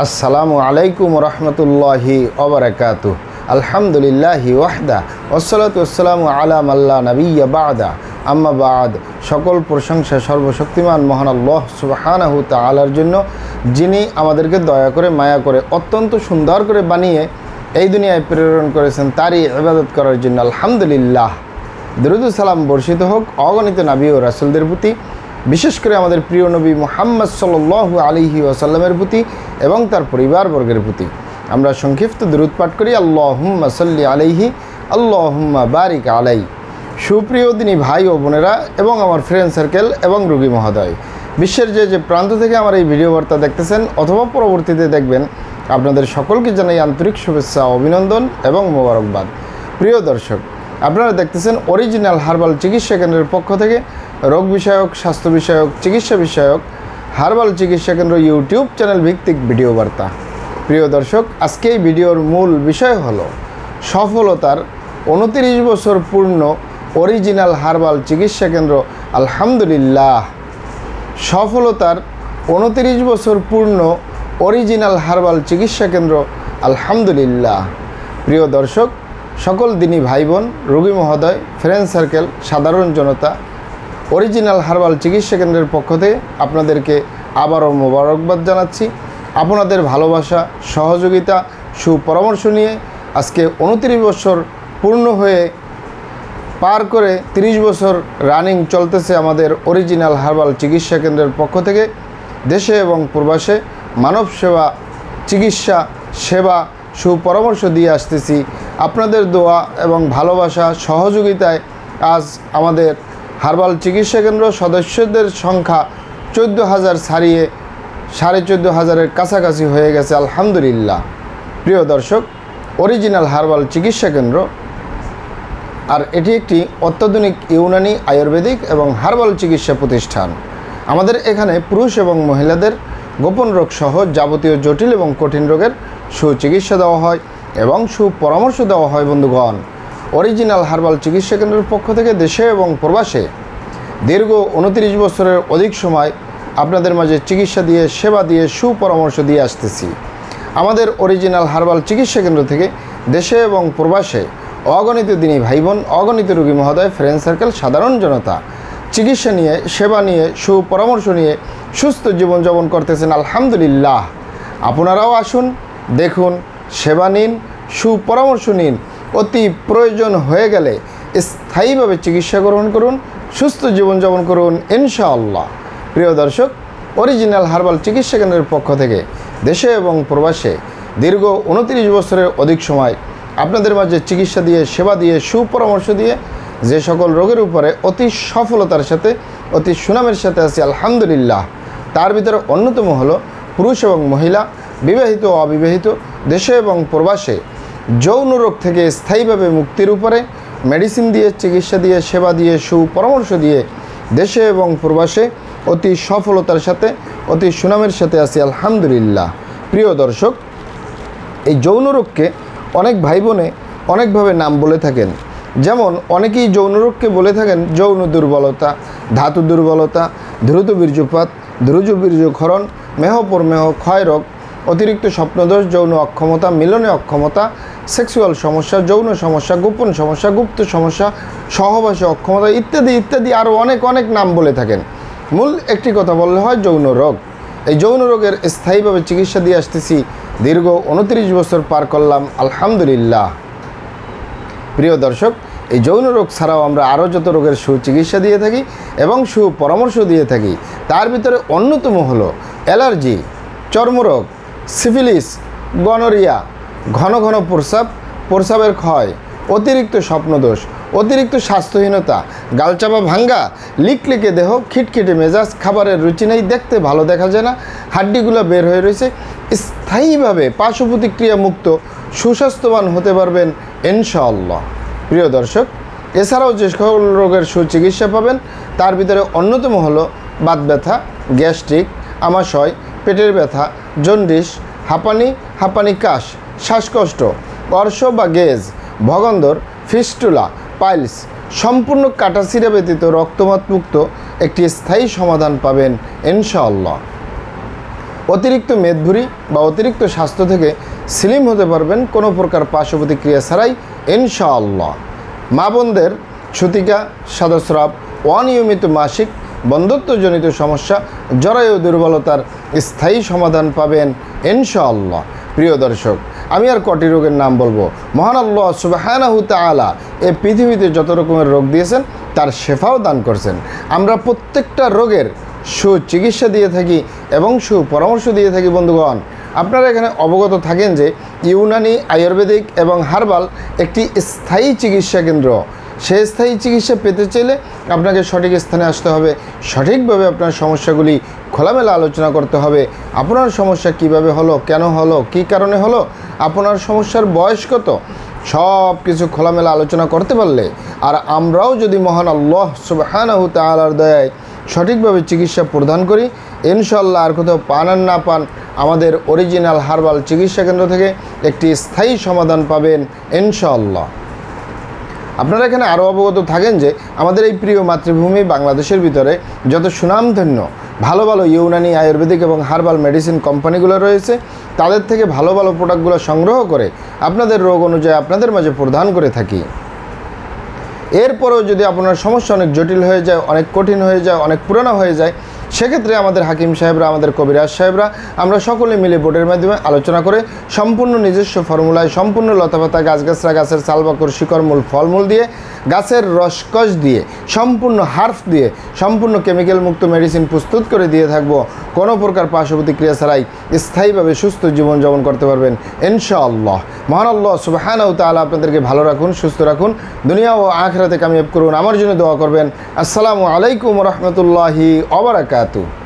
আসসালামু আলাইকুম রহমতুল্লাহি ওবারাকাতু। আলহামদুলিল্লাহি ওয়াহদা ওয়াসসালাতু ওয়াসসালামু আলা মাল্লা নাবিয়্যা বা'দা আম্মা বা'দ। সকল প্রশংসা সর্বশক্তিমান মহান আল্লাহ সুবহানাহু তাআলার জন্য, যিনি আমাদেরকে দয়া করে মায়া করে অত্যন্ত সুন্দর করে বানিয়ে এই দুনিয়ায় প্রেরণ করেছেন, তারই ইবাদত করার জন্য আলহামদুলিল্লাহ। দরুদ ও সালাম বর্ষিত হোক অগণিত নবী ও রাসূলদের প্রতি, বিশেষ করে আমাদের প্রিয় নবী মুহাম্মদ সাল্লাল্লাহু আলাইহি ওয়াসাল্লামের প্রতি এবং তার পরিবারবর্গের প্রতি। আমরা সংক্ষিপ্ত দরুদ পাঠ করি, আল্লাহুম্মা সাল্লি আলাইহি আল্লাহুম্মা বারিক আলাই। সুপ্রিয় দিনী ভাই ও বোনেরা এবং আমার ফ্রেন্ড সার্কেল এবং রোগী মহোদয়, বিশ্বের যে প্রান্ত থেকে আমার এই ভিডিও বার্তা দেখতেছেন অথবা পরবর্তীতে দেখবেন, আপনাদের সকলকে জানাই আন্তরিক শুভেচ্ছা, অভিনন্দন এবং মোবারকবাদ। প্রিয় দর্শক, আপনারা দেখতেছেন অরিজিনাল হার্বাল চিকিৎসা কেন্দ্রের পক্ষ থেকে রোগ বিষয়ক, স্বাস্থ্য বিষয়ক, চিকিৎসা বিষয়ক হার্বাল চিকিৎসা কেন্দ্র ইউটিউব চ্যানেল ভিত্তিক ভিডিও বার্তা। প্রিয় দর্শক, আজকে এই ভিডিওর মূল বিষয় হলো সফলতার 29 বছর পূর্ণ অরিজিনাল হার্বাল চিকিৎসা কেন্দ্র আলহামদুলিল্লাহ। সফলতার 29 বছর পূর্ণ অরিজিনাল হার্বাল চিকিৎসা কেন্দ্র আলহামদুলিল্লাহ। প্রিয় দর্শক, সকল দিনী ভাই বোন, রোগী মহোদয়, ফ্রেন্ড সার্কেল, সাধারণ জনতা, অরিজিনাল হার্বাল চিকিৎসা কেন্দ্রের পক্ষ থেকে আপনাদেরকে আবারও মোবারকবাদ জানাচ্ছি। আপনাদের ভালোবাসা, সহযোগিতা, সুপরামর্শ নিয়ে আজকে 29 বছর পূর্ণ হয়ে পার করে 30 বছর রানিং চলতেছে আমাদের অরিজিনাল হার্বাল চিকিৎসা কেন্দ্রের পক্ষ থেকে দেশে এবং প্রবাসে মানব সেবা, চিকিৎসা সেবা, সুপরামর্শ দিয়ে আসতেছি। আপনাদের দোয়া এবং ভালোবাসা, সহযোগিতায় আজ আমাদের হার্বাল চিকিৎসা কেন্দ্র সদস্যদের সংখ্যা 14,000 ছাড়িয়ে 14,500-এর কাছাকাছি হয়ে গেছে আলহামদুলিল্লাহ। প্রিয় দর্শক, অরিজিনাল হার্বাল চিকিৎসা কেন্দ্র আর এটি একটি অত্যাধুনিক ইউনানি, আয়ুর্বেদিক এবং হার্বাল চিকিৎসা প্রতিষ্ঠান। আমাদের এখানে পুরুষ এবং মহিলাদের গোপন রোগ সহ যাবতীয় জটিল এবং কঠিন রোগের সুচিকিৎসা দেওয়া হয় এবং সুপরামর্শ দেওয়া হয়। বন্ধুগণ, অরিজিনাল হার্বাল চিকিৎসা কেন্দ্রের পক্ষ থেকে দেশে এবং প্রবাসে দীর্ঘ 29 বছরের অধিক সময় আপনাদের মাঝে চিকিৎসা দিয়ে, সেবা দিয়ে, সুপরামর্শ দিয়ে আসতেছি। আমাদের অরিজিনাল হার্বাল চিকিৎসা কেন্দ্র থেকে দেশে এবং প্রবাসে অগণিত দিনী ভাই বোন, অগণিত রোগী মহোদয়, ফ্রেন্ড সার্কেল, সাধারণ জনতা চিকিৎসা নিয়ে, সেবা নিয়ে, সুপরামর্শ নিয়ে সুস্থ জীবনযাপন করতেছেন আলহামদুলিল্লাহ। আপনারাও আসুন, দেখুন, সেবা নিন, সুপরামর্শ নিন। অতি প্রয়োজন হয়ে গেলে স্থায়ীভাবে চিকিৎসা গ্রহণ করুন, সুস্থ জীবনযাপন করুন ইনশাআল্লাহ। প্রিয় দর্শক, অরিজিনাল হার্বাল চিকিৎসা কেন্দ্রের পক্ষ থেকে দেশে এবং প্রবাসে দীর্ঘ 29 বছরের অধিক সময় আপনাদের মাঝে চিকিৎসা দিয়ে, সেবা দিয়ে, সুপরামর্শ দিয়ে যে সকল রোগের উপরে অতি সফলতার সাথে, অতি সুনামের সাথে আছি আলহামদুলিল্লাহ, তার ভিতরে অন্যতম হলো পুরুষ এবং মহিলা, বিবাহিত ও অবিবাহিত, দেশে এবং প্রবাসে যৌন রোগ থেকে স্থায়ীভাবে মুক্তির উপরে মেডিসিন দিয়ে, চিকিৎসা দিয়ে, সেবা দিয়ে, সুপরামর্শ দিয়ে দেশে এবং প্রবাসে অতি সফলতার সাথে, অতি সুনামের সাথে আছি আলহামদুলিল্লাহ। প্রিয় দর্শক, এই যৌন রোগকে অনেক ভাই বোনে অনেকভাবে নাম বলে থাকেন। যেমন অনেকেই যৌন রোগকে বলে থাকেন যৌন দুর্বলতা, ধাতু দুর্বলতা, দ্রুত বীর্যপাত, দ্রুত বীর্যক্ষরণ, মেহপরমেহ, ক্ষয় রোগ, অতিরিক্ত স্বপ্নদোষ, যৌন অক্ষমতা, মিলনে অক্ষমতা, সেক্সুয়াল সমস্যা, যৌন সমস্যা, গোপন সমস্যা, গুপ্ত সমস্যা, সহবাসে অক্ষমতা ইত্যাদি ইত্যাদি আরও অনেক নাম বলে থাকেন। মূল একটি কথা বললে হয় যৌন রোগ। এই যৌন রোগের স্থায়ীভাবে চিকিৎসা দিয়ে আসতেছি, দীর্ঘ 29 বছর পার করলাম আলহামদুলিল্লাহ। প্রিয় দর্শক, এই যৌন রোগ ছাড়াও আমরা আরও যত রোগের সুচিকিৎসা দিয়ে থাকি এবং সুপরামর্শ দিয়ে থাকি, তার ভিতরে অন্যতম হলো অ্যালার্জি, চর্মরোগ, সিফিলিস, গনোরিয়া, ঘন ঘন প্রস্রাব, প্রস্রাবের ক্ষয়, অতিরিক্ত স্বপ্নদোষ, অতিরিক্ত স্বাস্থ্যহীনতা, গালচাপা ভাঙ্গা, লিকলিকে দেহ, খিটখিটে মেজাজ, খাবারের রুচি নেই, দেখতে ভালো দেখা যায় না, হাড্ডিগুলো বের হয়ে রয়েছে। স্থায়ীভাবে পার্শ্ব প্রতিক্রিয়া মুক্ত সুস্বাস্থ্যবান হতে পারবেন ইনশাআল্লাহ। প্রিয় দর্শক, এছাড়াও যে সকল রোগের সুচিকিৎসা পাবেন তার ভিতরে অন্যতম হলো বাত ব্যথা, গ্যাস্ট্রিক, আমাশয়, পেটের ব্যথা, জন্ডিস, হাঁপানি কাশ, শ্বাসকষ্ট, অর্শ বা গেজ, ভগন্দর, ফিস্টুলা, পাইলস, সম্পূর্ণ কাটাছিঁড়া ব্যতীত রক্তপাত মুক্ত একটি স্থায়ী সমাধান পাবেন ইনশাআল্লাহ। অতিরিক্ত মেদভুরি বা অতিরিক্ত স্বাস্থ্য থেকে স্লিম হতে পারবেন কোনো প্রকার পার্শ্ব প্রতিক্রিয়া ছাড়াই ইনশাআল্লাহ। মা বোনদের ছুতিকা, সাদাস্রাব, অনিয়মিত মাসিক, বন্ধ্যত্বজনিত সমস্যা, জরায়ু দুর্বলতার স্থায়ী সমাধান পাবেন ইনশাআল্লাহ। প্রিয় দর্শক, আমি আর কটি রোগের নাম বলবো। মহান আল্লাহ সুবহানাহু তাআলা এই পৃথিবীতে যত রকমের রোগ দিয়েছেন তার শেফাও দান করছেন। আমরা প্রত্যেকটা রোগের সুচিকিৎসা দিয়ে থাকি এবং সুপরামর্শ দিয়ে থাকি। বন্ধুগণ, আপনারা এখানে অবগত থাকেন যে ইউনানি, আয়ুর্বেদিক এবং হার্বাল একটি স্থায়ী চিকিৎসা কেন্দ্র। সেই স্থায়ী চিকিৎসা পেতে চাইলে আপনাকে সঠিক স্থানে আসতে হবে, সঠিকভাবে আপনার সমস্যাগুলি খোলামেলা আলোচনা করতে হবে। আপনার সমস্যা কিভাবে হলো, কেন হলো, কী কারণে হলো, আপনার সমস্যার বয়স কত, সব কিছু খোলামেলা আলোচনা করতে পারলে আর আমরাও যদি মহান আল্লাহ সুবহানাহু তাআলার দয়ায় সঠিকভাবে চিকিৎসা প্রদান করি, ইনশাআল্লাহ আর কোথাও পান আর না পান, আমাদের অরিজিনাল হার্বাল চিকিৎসা কেন্দ্র থেকে একটি স্থায়ী সমাধান পাবেন ইনশাআল্লাহ। আপনারা এখানে আরও অবগত থাকেন যে আমাদের এই প্রিয় মাতৃভূমি বাংলাদেশের ভিতরে যত সুনামধন্য ভালো ভালো ইউনানি, আয়ুর্বেদিক এবং হার্বাল মেডিসিন কোম্পানিগুলো রয়েছে, তাদের থেকে ভালো ভালো প্রোডাক্টগুলো সংগ্রহ করে আপনাদের রোগ অনুযায়ী আপনাদের মাঝে প্রদান করে থাকি। এরপরেও যদি আপনার সমস্যা অনেক জটিল হয়ে যায়, অনেক কঠিন হয়ে যায়, অনেক পুরানো হয়ে যায়, সেক্ষেত্রে আমাদের হাকিম সাহেবরা, আমাদের কবিরাজ সাহেবরা, আমরা সকলে মিলে বোর্ডের মাধ্যমে আলোচনা করে সম্পূর্ণ নিজস্ব ফর্মুলায়, সম্পূর্ণ লতাপাতা, গাছগাছরা, গাছের চালবাকর, শিকড়, মূল, ফলমূল দিয়ে, গাছের রসকস দিয়ে, সম্পূর্ণ হার্ফ দিয়ে, সম্পূর্ণ কেমিক্যাল মুক্ত মেডিসিন প্রস্তুত করে দিয়ে থাকবো। কোনো প্রকার পার্শ্ব প্রতিক্রিয়া ছাড়াই স্থায়ীভাবে সুস্থ জীবনযাপন করতে পারবেন ইনশাআল্লাহ। মহান আল্লাহ সুবহানাহু তাআলা আপনাদেরকে ভালো রাখুন, সুস্থ রাখুন, দুনিয়া ও আখিরাতে কামিয়াব করুন। আমার জন্য দোয়া করবেন। আসসালামু আলাইকুম ওয়া রাহমাতুল্লাহি ওয়া বারাকাতুহু।